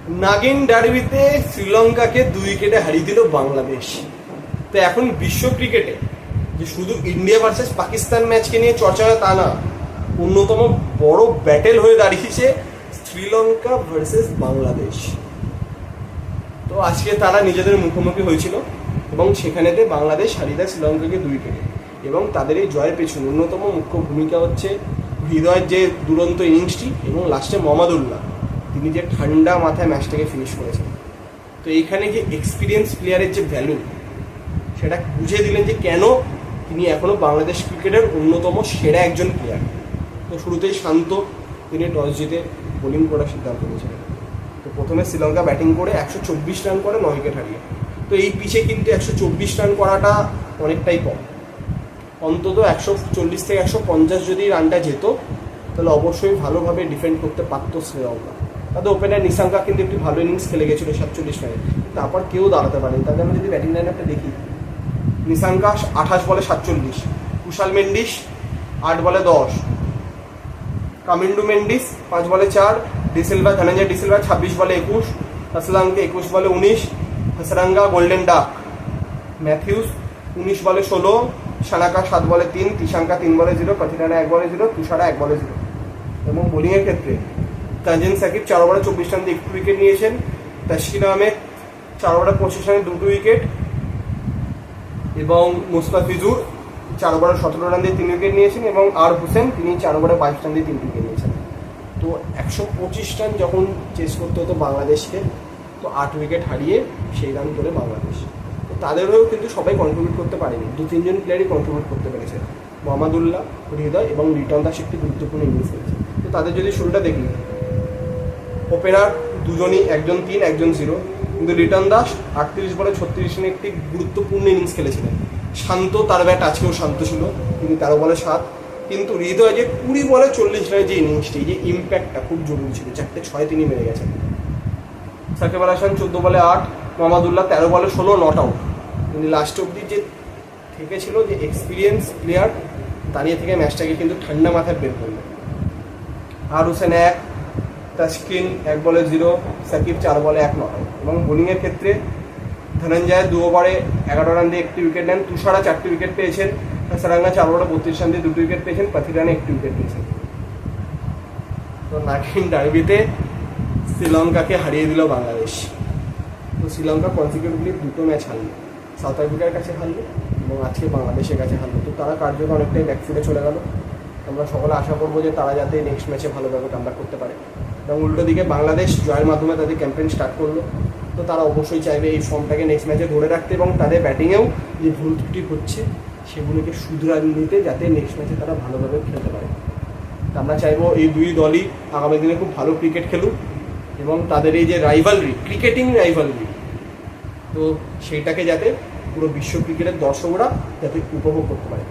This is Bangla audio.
নাগিন ডার্বিতে শ্রীলঙ্কাকে 2 উইকেটে হারিয়ে দিল বাংলাদেশ। তো এখন বিশ্ব ক্রিকেটে যে শুধু ইন্ডিয়া ভার্সেস পাকিস্তান ম্যাচকে নিয়ে চর্চা হয় তা না, অন্যতম বড় ব্যাটেল হয়ে দাঁড়িয়েছে শ্রীলঙ্কা ভার্সেস বাংলাদেশ। তো আজকে তারা নিজেদের মুখোমুখি হয়েছিল এবং সেখানেতে বাংলাদেশ হারিয়ে দেয় শ্রীলঙ্কাকে 2 উইকেটে। এবং তাদের এই জয়ের পেছনে অন্যতম মুখ্য ভূমিকা হচ্ছে হৃদয়ের যে দুরন্ত ইনিংসটি এবং লাস্টে মোহাম্মদুল্লাহ, তিনি যে ঠান্ডা মাথায় ম্যাচটাকে ফিনিশ করেছেন। তো এইখানে যে এক্সপিরিয়েন্স প্লেয়ারের যে ভ্যালু, সেটা বুঝে দিলেন যে কেন তিনি এখনও বাংলাদেশ ক্রিকেটের অন্যতম সেরা একজন প্লেয়ার। তো শুরুতেই শান্ত, তিনি টস জিতে বোলিং করার সিদ্ধান্ত নিয়েছিলেন। তো প্রথমে শ্রীলঙ্কা ব্যাটিং করে 124 রান করে 9 উইকেট হারিয়ে। তো এই পিচে কিন্তু 124 রান করাটা অনেকটাই কম। অন্তত 140 থেকে 150 যদি রানটা যেত তাহলে অবশ্যই ভালোভাবে ডিফেন্ড করতে পারত শ্রীলঙ্কা। তাদের ওপেনার নিশাঙ্কা কিন্তু একটি ভালো ইনিংস খেলে গেছিলো 47 রানে, তারপর কেউ দাঁড়াতে পারেনি। তাদের আমরা যদি ব্যাটিং লাইন আপটা দেখি, নিশাঙ্কা 28 বলে 47, কুশাল মেন্ডিস 8 বলে 10, কামিন্ডু মেন্ডিস 5 বলে 4, ডিসিলভা ধনঞ্জয় ডিসিলভা 26 বলে 21, হাসলাঙ্কে 21 বলে 19, হাসরাঙ্গা গোল্ডেন ডাক ম্যাথিউস 19 বলে 16, সানাকা 7 বলে 3, তিশাঙ্কা 3 বলে 0, পাথিরানা 1 বলে 0, তুষারা 1 বলে 0। এবং বোলিংয়ের ক্ষেত্রে তানজিন সাকিব 4 ওভারে 24 রান দিয়ে 1 উইকেট নিয়েছেন, তাসকিন আহমেদ 4 ওভারে 25 রানে 2 উইকেট, এবং মুস্তাফিজুর 4 ওভারে 17 রান দিয়ে 3 উইকেট নিয়েছেন, এবং আর হোসেন তিনি 4 ওভারে 22 রান দিয়ে 3 উইকেট নিয়েছেন। তো 125 রান যখন চেস করতে হতো বাংলাদেশকে, তো 8 উইকেট হারিয়ে সেই রান করে বাংলাদেশ। তো তাদেরও কিন্তু সবাই কন্ট্রিবিউট করতে পারেনি, 2-3 জন প্লেয়ারই কন্ট্রিবিউট করতে পেরেছে। মোহাম্মদুল্লাহ, হৃদয় এবং রিটন দাস একটি গুরুত্বপূর্ণ ইনিংস খেলেছে। তো তাদের যদি শুরুটা দেখি, ওপেনার দুজনই, একজন 3 একজন 0, কিন্তু রিটন দাস 38 বলে 36 রানে একটি গুরুত্বপূর্ণ ইনিংস খেলেছিলেন। শান্ত, তার ব্যাট আজকেও শান্ত ছিল, তিনি 13 বলে 7, কিন্তু হৃদয় যে 20 বলে 40 রানের যে ইনিংসটি, যে ইম্প্যাক্টটা খুব জরুরি ছিল, 4টে 6 তিনি মেরে গেছেন। সাকিব আল হাসান 14 বলে 8, মোহাম্মদুল্লাহ 13 বলে 16 নট আউট। কিন্তু লাস্ট অব্দি যে থেকেছিল যে এক্সপিরিয়েন্স প্লেয়ার, দাঁড়িয়ে থেকে ম্যাচটাকে কিন্তু ঠান্ডা মাথায় বের করলো। আর হোসেন 1, তাসকিন 1 বলে 0, সাকিব 4 বলে 1 নট আউট। এবং বোলিংয়ের ক্ষেত্রে ধনঞ্জয় 2 ওভারে 11 রান দিয়ে 1 উইকেট নেন, তুষারা 4 উইকেট পেয়েছেন, হাসারাঙ্গা 4 ওভারে 32 রান দিয়ে 2 উইকেট পেয়েছেন, পাথিরানা 1 উইকেট পেয়েছেন। তো নাগিন ডার্বিতে শ্রীলঙ্কাকে হারিয়ে দিল বাংলাদেশ। তো শ্রীলঙ্কা কনসিকিউটিভলি 2টো ম্যাচ হারলো, সাউথ আফ্রিকার কাছে হারলো এবং আজকে বাংলাদেশের কাছে হারলো। তো তারা কার্যত অনেকটাই ব্যাকফুটে চলে গেল। আমরা সকলে আশা করবো যে তারা যাতে নেক্সট ম্যাচে ভালোভাবে কামব্যাক করতে পারে। এবং উল্টো দিকে বাংলাদেশ জয়ের মাধ্যমে তাদের ক্যাম্পেইন স্টার্ট করলো। তো তারা অবশ্যই চাইবে এই ফর্মটাকে নেক্সট ম্যাচে ধরে রাখতে এবং তাদের ব্যাটিংয়েও যে ভুল ত্রুটি হচ্ছে সেগুলোকে শুধরে নিতে, যাতে নেক্সট ম্যাচে তারা ভালোভাবে খেলতে পারে। আমরা চাইবো এই 2 দলই আগামী দিনে খুব ভালো ক্রিকেট খেলুক এবং তাদের এই যে রাইভালরি, ক্রিকেটিং রাইভালরি, তো সেইটাকে যাতে পুরো বিশ্ব ক্রিকেটের দর্শকরা যাতে উপভোগ করতে পারে।